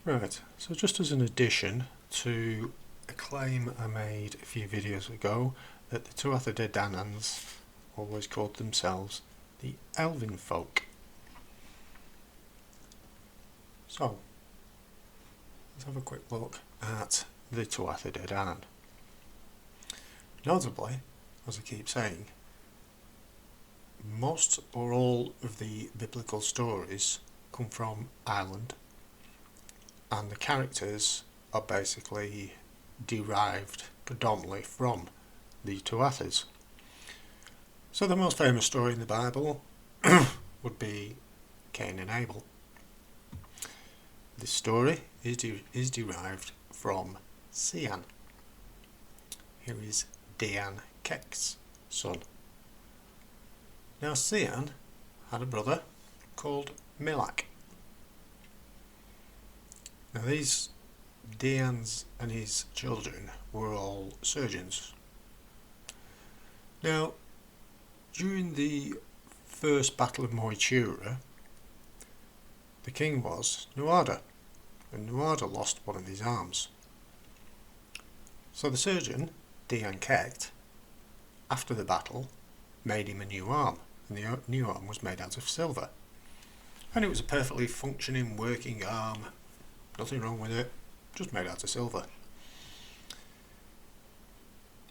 Right, so just as an addition to a claim I made a few videos ago that the Tuatha De Dannans always called themselves the Elvin Folk. So, let's have a quick look at the Tuatha De Dannan. Notably, as I keep saying, most or all of the biblical stories come from Ireland, and the characters are basically derived predominantly from the Tuathas. So the most famous story in the Bible would be Cain and Abel. This story is derived from Cian. Here is Dian Kek's son. Now Cian had a brother called Milak. Now these Dians and his children were all surgeons. Now during the first battle of Moitura, the king was Nuada, and Nuada lost one of his arms. So the surgeon, Dian Kekt, after the battle, made him a new arm, and the new arm was made out of silver. And it was a perfectly functioning, working arm, nothing wrong with it, just made out of silver.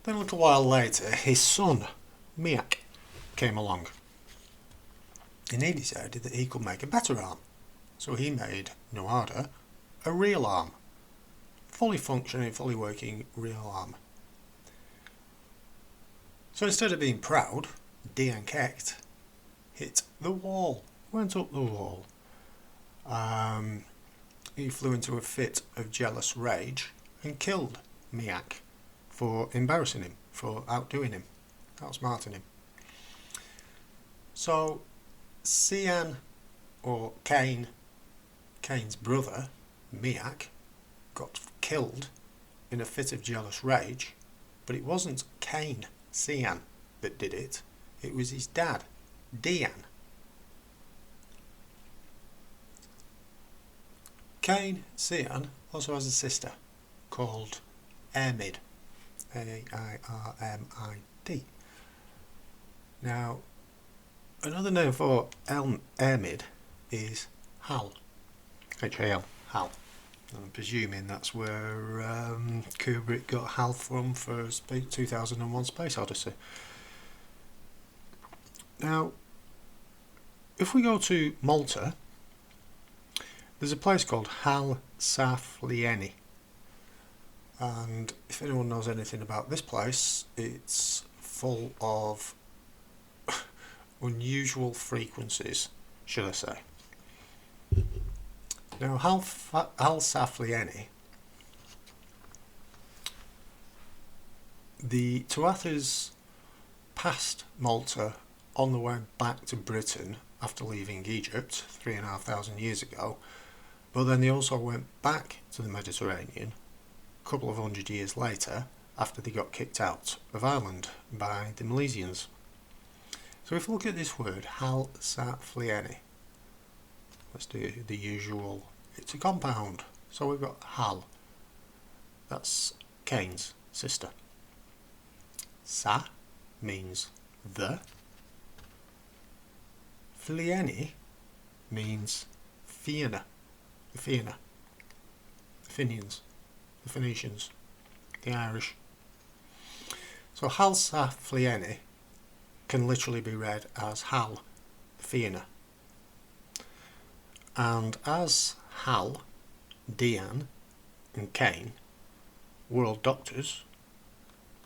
Then a little while later, his son, Miak, came along, and he decided that he could make a better arm. So he made Nuada a real arm, fully functioning, fully working real arm. So instead of being proud, Dian Kekt hit the wall, went up the wall. He flew into a fit of jealous rage and killed Miak for embarrassing him, for outdoing him, outsmarting him. So Cian, or Cain's brother, Miak, got killed in a fit of jealous rage, but it wasn't Cian that did it, it was his dad, Dian. Cian also has a sister called Airmid, Airmid. Now, another name for Airmid is Hal, Hal, Hal. I'm presuming that's where Kubrick got Hal from for 2001 Space Odyssey. Now, if we go to Malta, there's a place called Hal Saflieni, and if anyone knows anything about this place, it's full of unusual frequencies, should I say. Now Hal Saflieni, the Tuathas passed Malta on the way back to Britain after leaving Egypt 3,500 years ago, but then they also went back to the Mediterranean a couple of hundred years later after they got kicked out of Ireland by the Milesians. So if we look at this word, Hal Saflieni, let's do the usual, it's a compound, so we've got Hal, that's Cain's sister. Sa means the, Flieni means Fianna, the Fianna, the Fenians, the Phoenicians, the Irish. So Hal Saflieni can literally be read as Hal, the Fianna. And as Hal, Dian and Cain were all doctors,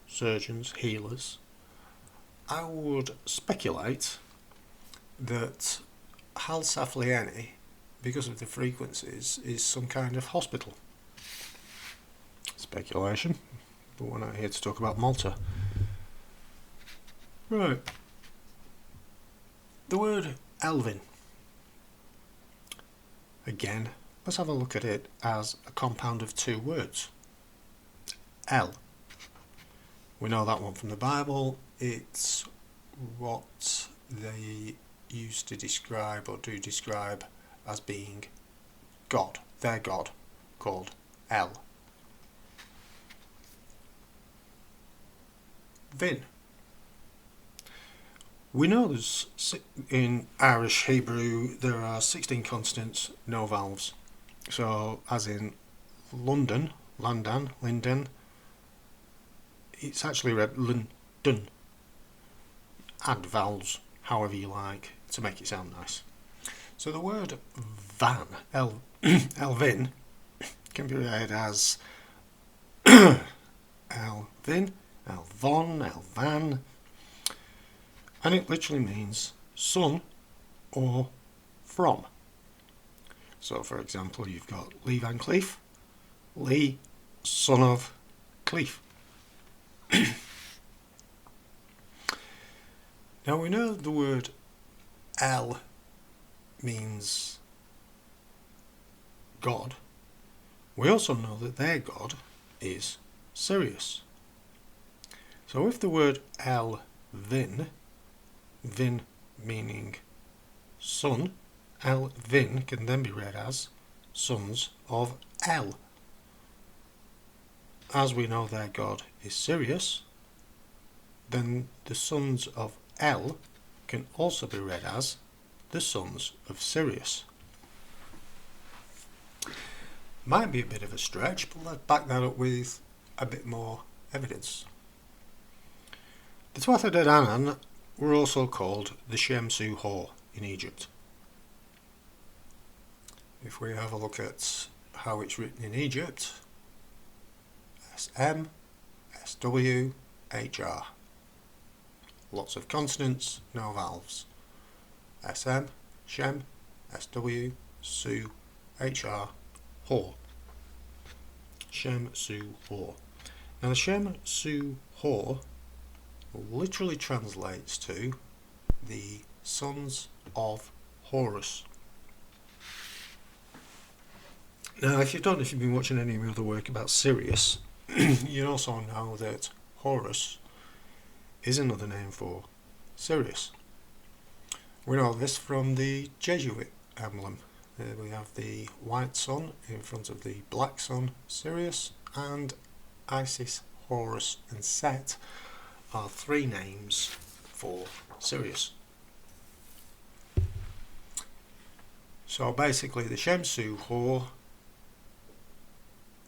surgeons, healers, I would speculate that Hal Saflieni, because of the frequencies, is some kind of hospital. Speculation, but we're not here to talk about Malta. Right. The word Elvin. Again, let's have a look at it as a compound of two words. El. We know that one from the Bible. It's what they used to describe or do describe as being God, their God, called El. Vin. We know there's, in Irish Hebrew there are 16 consonants, no vowels. So as in London, Landan, Linden, it's actually read Lundun. Add vowels however you like to make it sound nice. So the word van, Elvin, can be read as Elvin, Elvon, Elvan, and it literally means son or from. So for example, you've got Lee Van Cleef, Lee, son of Cleef. Now we know the word El means God. We also know that their God is Sirius. So if the word Elvin, Vin meaning son, Elvin can then be read as sons of El. As we know their God is Sirius, then the sons of El can also be read as the sons of Sirius. Might be a bit of a stretch, but let's back that up with a bit more evidence. The Tuatha De Dannan were also called the Shem Su Hor in Egypt. If we have a look at how it's written in Egypt, SM, SW, HR. Lots of consonants, no vowels. SM, Shem, SW, Su, HR, Hor. Shem Su Hor. Now the Shem Su Hor literally translates to the sons of Horus. Now if you've been watching any of my other work about Sirius, you also know that Horus is another name for Sirius. We know this from the Jesuit emblem. We have the white sun in front of the black sun, Sirius, and Isis, Horus and Set are three names for Sirius. So basically the Shem Su Hor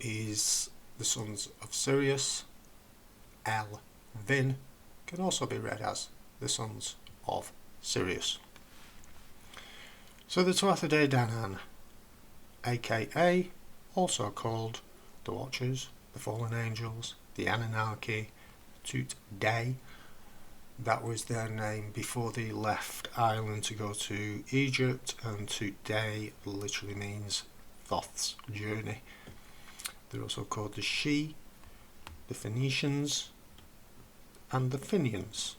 is the sons of Sirius. Elvin can also be read as the sons of Sirius. So the Tuatha De Dannan, aka also called the Watchers, the Fallen Angels, the Anunnaki, Tuatha De, that was their name before they left Ireland to go to Egypt, and Tuatha De literally means Thoth's journey. They're also called the She, the Phoenicians, and the Finians,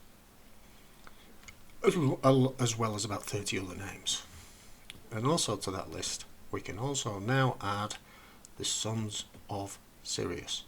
as well as about 30 other names. And also to that list we can also now add the sons of Sirius.